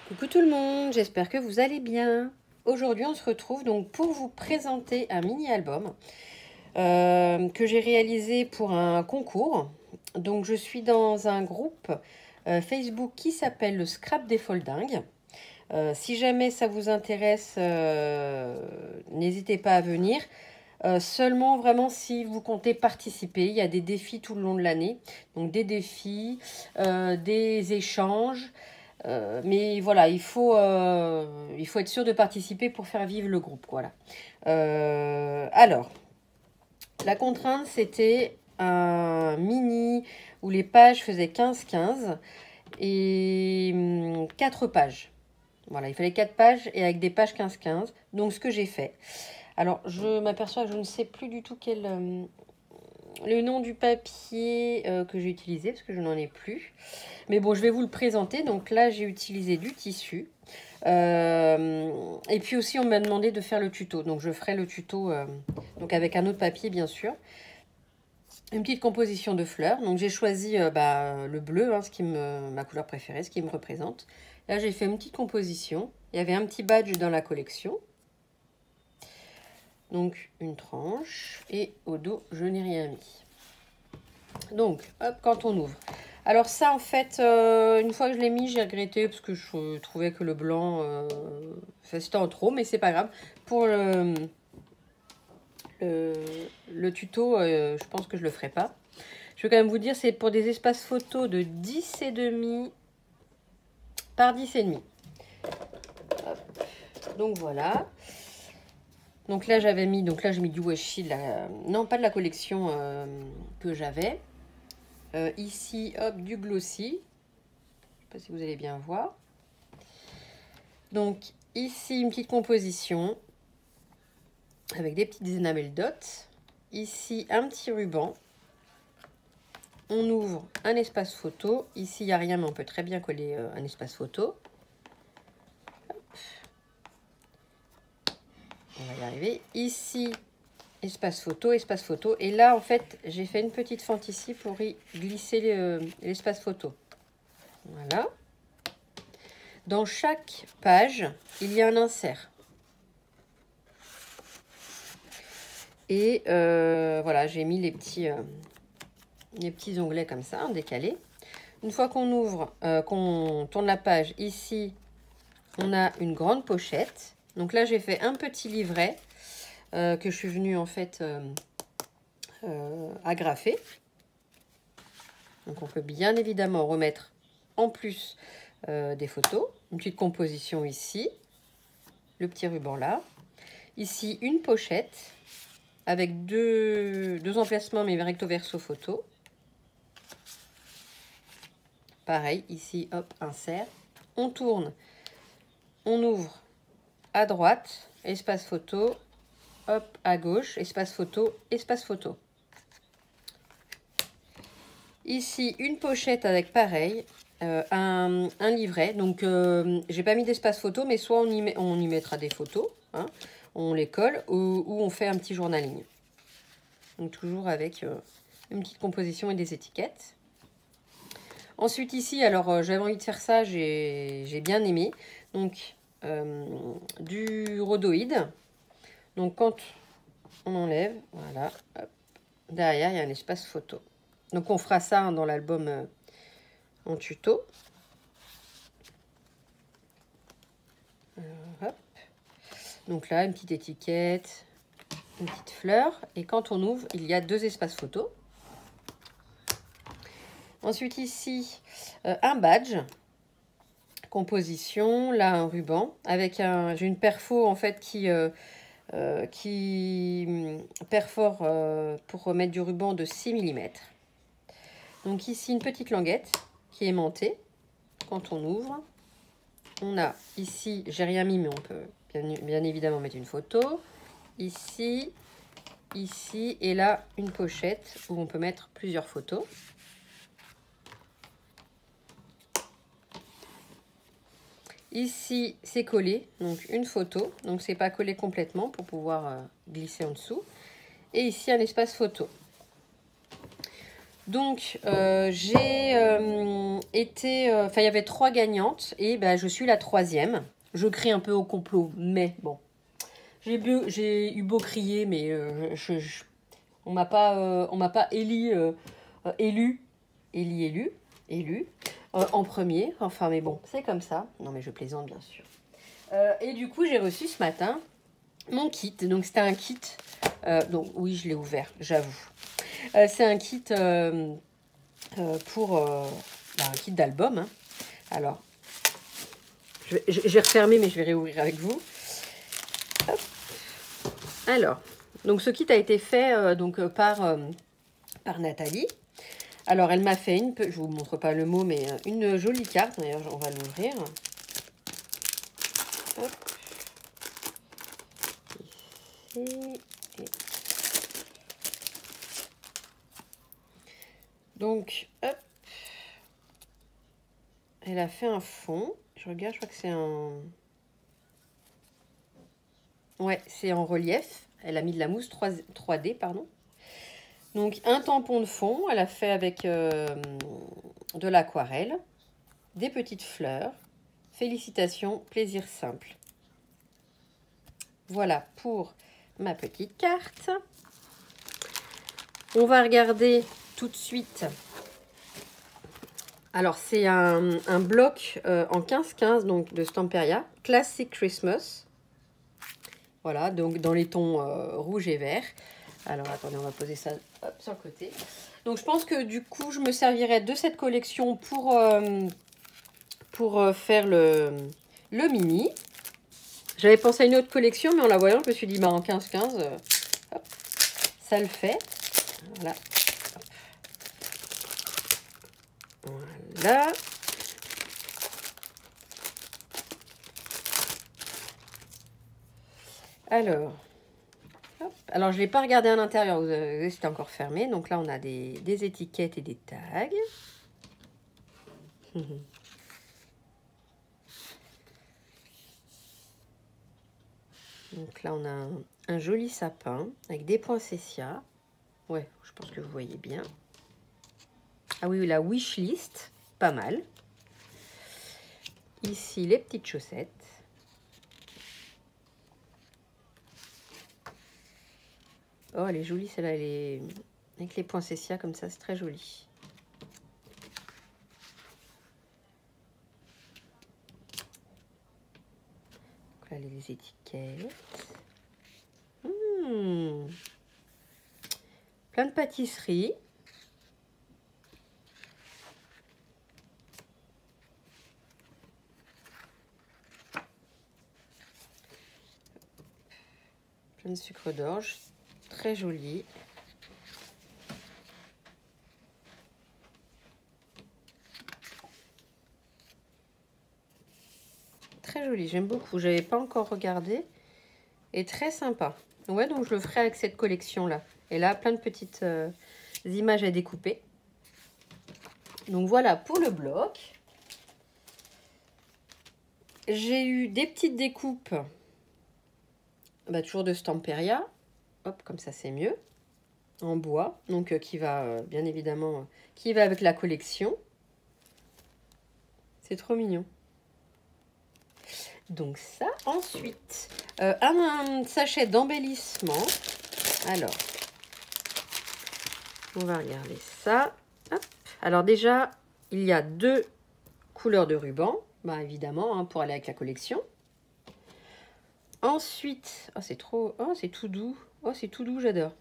Coucou tout le monde, j'espère que vous allez bien. Aujourd'hui, on se retrouve donc pour vous présenter un mini-album que j'ai réalisé pour un concours. Donc, je suis dans un groupe Facebook qui s'appelle le Scrap des Foldingues. Si jamais ça vous intéresse, n'hésitez pas à venir. Seulement vraiment si vous comptez participer, il y a des défis tout le long de l'année. Donc des défis, des échanges. Mais voilà, il faut être sûr de participer pour faire vivre le groupe. Voilà. Alors, la contrainte, c'était un mini où les pages faisaient 15-15 et 4 pages. Voilà, il fallait 4 pages et avec des pages 15-15. Donc, ce que j'ai fait. Alors, je m'aperçois que je ne sais plus du tout le nom du papier que j'ai utilisé parce que je n'en ai plus. Mais bon, je vais vous le présenter. Donc là, j'ai utilisé du tissu. Et puis aussi, on m'a demandé de faire le tuto. Donc je ferai le tuto donc avec un autre papier, bien sûr. Une petite composition de fleurs. Donc j'ai choisi le bleu, hein, ma couleur préférée, ce qui me représente. Là, j'ai fait une petite composition. Il y avait un petit badge dans la collection. Donc une tranche. Et au dos, je n'ai rien mis. Donc, hop, quand on ouvre. Alors ça, en fait, une fois que je l'ai mis, j'ai regretté parce que je trouvais que le blanc, c'était en trop, mais c'est pas grave. Pour le tuto, je pense que je le ferai pas. Je vais quand même vous dire, c'est pour des espaces photos de 10,5 par 10,5. Donc voilà. Donc là, j'ai mis du washi, non pas de la collection que j'avais. Ici, hop, du glossy. Je ne sais pas si vous allez bien voir. Donc ici, une petite composition avec des petites enamel dots. Ici, un petit ruban. On ouvre un espace photo. Ici, il n'y a rien, mais on peut très bien coller un espace photo. Hop. On va y arriver. Ici, espace photo, espace photo. Et là, en fait, j'ai fait une petite fente ici pour y glisser l'espace photo. Voilà. Dans chaque page, il y a un insert. Et voilà, j'ai mis les petits onglets comme ça, en décalé. Une fois qu'on ouvre, qu'on tourne la page, ici, on a une grande pochette. Donc là, j'ai fait un petit livret que je suis venue en fait agrafer. Donc on peut bien évidemment remettre en plus des photos. Une petite composition ici. Le petit ruban là. Ici, une pochette avec deux emplacements, mais recto verso photo. Pareil, ici, hop, insert. On tourne, on ouvre à droite, espace photo, hop, à gauche, espace photo, espace photo. Ici, une pochette avec pareil, un livret. Donc, j'ai pas mis d'espace photo, mais soit on y mettra des photos, hein, on les colle, ou on fait un petit journaling. Donc, toujours avec une petite composition et des étiquettes. Ensuite, ici, alors j'avais envie de faire ça, j'ai bien aimé. Donc, du rhodoïde. Donc, quand on enlève, voilà, hop, derrière, il y a un espace photo. Donc, on fera ça hein, dans l'album en tuto. Hop. Donc là, une petite étiquette, une petite fleur. Et quand on ouvre, il y a deux espaces photo. Ensuite, ici, un badge. Composition, là, un ruban. Avec j'ai une perfo, en fait, qui perfore pour mettre du ruban de 6 mm. Donc ici, une petite languette qui est aimantée. Quand on ouvre, on a ici, j'ai rien mis, mais on peut bien évidemment mettre une photo. Ici, ici, et là, une pochette où on peut mettre plusieurs photos. Ici, c'est collé, donc une photo. Donc, c'est pas collé complètement pour pouvoir glisser en dessous. Et ici, un espace photo. Donc, j'ai été... Enfin, il y avait 3 gagnantes et ben, je suis la 3e. Je crie un peu au complot, mais bon. J'ai eu beau crier, mais on m'a pas élu en premier. Enfin, mais bon, c'est comme ça. Non, mais je plaisante, bien sûr. Et du coup, j'ai reçu ce matin mon kit. Donc, c'était un kit. Donc, oui, je l'ai ouvert, j'avoue. C'est un kit pour un kit d'album. Hein. Alors, je vais refermer, mais je vais réouvrir avec vous. Hop. Alors, donc ce kit a été fait par Nathalie. Alors, elle m'a fait je vous montre pas le mot, mais une jolie carte. D'ailleurs, on va l'ouvrir. Hop. Ici. Donc, hop. Elle a fait un fond. Je regarde, je crois que c'est un... Ouais, c'est en relief. Elle a mis de la mousse 3D, pardon. Donc, un tampon de fond. Elle a fait avec de l'aquarelle. Des petites fleurs. Félicitations, plaisir simple. Voilà pour ma petite carte. On va regarder tout de suite. Alors, c'est un bloc en 15-15 donc de Stamperia, Classic Christmas. Voilà, donc dans les tons rouge et vert. Alors, attendez, on va poser ça hop, sur le côté. Donc, je pense que du coup, je me servirai de cette collection pour faire le mini. J'avais pensé à une autre collection, mais en la voyant, je me suis dit, bah, en 15-15, ça le fait. Voilà. Voilà. Alors, hop. Alors je ne l'ai pas regardé à l'intérieur, c'était encore fermé. Donc là, on a des étiquettes et des tags. Donc là, on a un joli sapin avec des poinsettias. Ouais, je pense que vous voyez bien. Ah oui, la wish list, pas mal. Ici, les petites chaussettes. Oh, elle est jolie celle-là, avec les poinsettias comme ça, c'est très joli. Donc là, les étiquettes. Plein de pâtisseries. Plein de sucre d'orge. Très joli. Très joli, j'aime beaucoup. Je n'avais pas encore regardé. Et très sympa. Ouais, donc je le ferai avec cette collection-là. Et là, plein de petites images à découper. Donc voilà pour le bloc. J'ai eu des petites découpes. Bah, toujours de Stamperia. Hop, comme ça c'est mieux. En bois. Donc qui va, bien évidemment, qui va avec la collection. C'est trop mignon. Donc ça, ensuite, un sachet d'embellissement. Alors, on va regarder ça. Hop. Alors déjà, il y a 2 couleurs de ruban, bah, évidemment, hein, pour aller avec la collection. Ensuite, oh, c'est trop, oh, c'est tout doux. Oh, c'est tout doux, j'adore.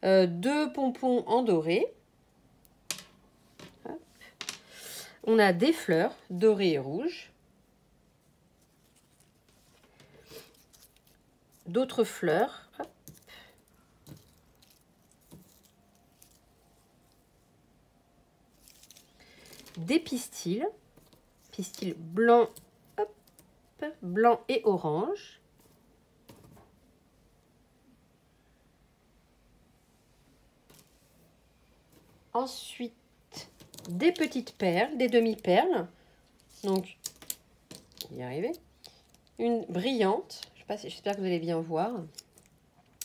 2 pompons en doré. Hop. On a des fleurs dorées et rouges. D'autres fleurs. Hop. Des pistils. Pistils blancs, hop, blanc et orange. Ensuite, des petites perles, des demi-perles. Donc, on va y arriver. Une brillante. J'espère que vous allez bien voir.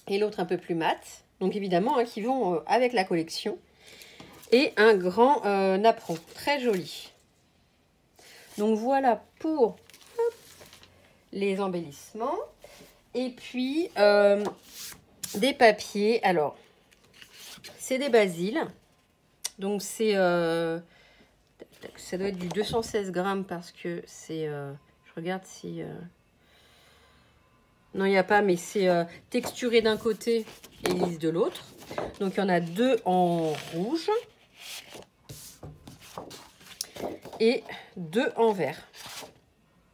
Et l'autre un peu plus mat. Donc évidemment, hein, qui vont avec la collection. et un grand napperon. Très joli. Donc voilà pour les embellissements. Et puis, des papiers. Alors, c'est des basiles. Donc, c'est... ça doit être du 216 grammes parce que c'est... je regarde si... non, il n'y a pas, mais c'est texturé d'un côté et lisse de l'autre. Donc, il y en a 2 en rouge et 2 en vert.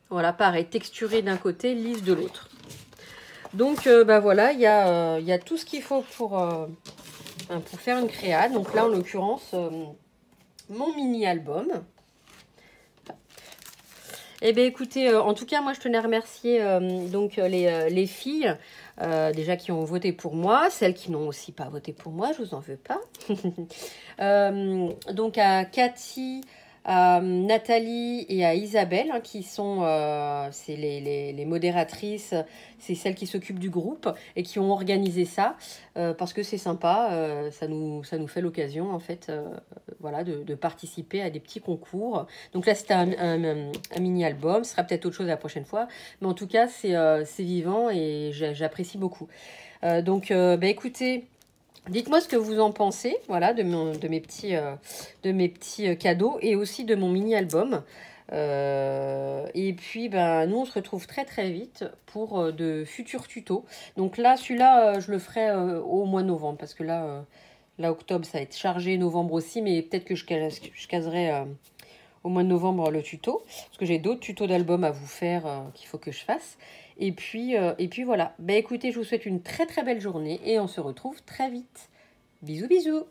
Voilà, pareil, texturé d'un côté, lisse de l'autre. Donc, bah voilà, il y a tout ce qu'il faut pour faire une créa. Donc là, en l'occurrence, mon mini-album. Eh bien, écoutez, en tout cas, moi, je tenais à remercier donc les filles, déjà qui ont voté pour moi, celles qui n'ont aussi pas voté pour moi, je vous en veux pas. Donc à Cathy, à Nathalie et à Isabelle, hein, qui sont c'est les modératrices, c'est celles qui s'occupent du groupe et qui ont organisé ça, parce que c'est sympa, ça nous fait l'occasion en fait voilà, de participer à des petits concours. Donc là c'était un mini-album, ce sera peut-être autre chose la prochaine fois, mais en tout cas c'est vivant et j'apprécie beaucoup. Donc bah, écoutez, dites-moi ce que vous en pensez, voilà, de mes petits cadeaux et aussi de mon mini-album. Et puis, ben, nous, on se retrouve très très vite pour de futurs tutos. Donc là, celui-là, je le ferai au mois de novembre parce que là, octobre, ça va être chargé, novembre aussi, mais peut-être que je caserai au mois de novembre le tuto parce que j'ai d'autres tutos d'albums à vous faire qu'il faut que je fasse. Et puis voilà. Ben, écoutez, je vous souhaite une très très belle journée et on se retrouve très vite. Bisous bisous.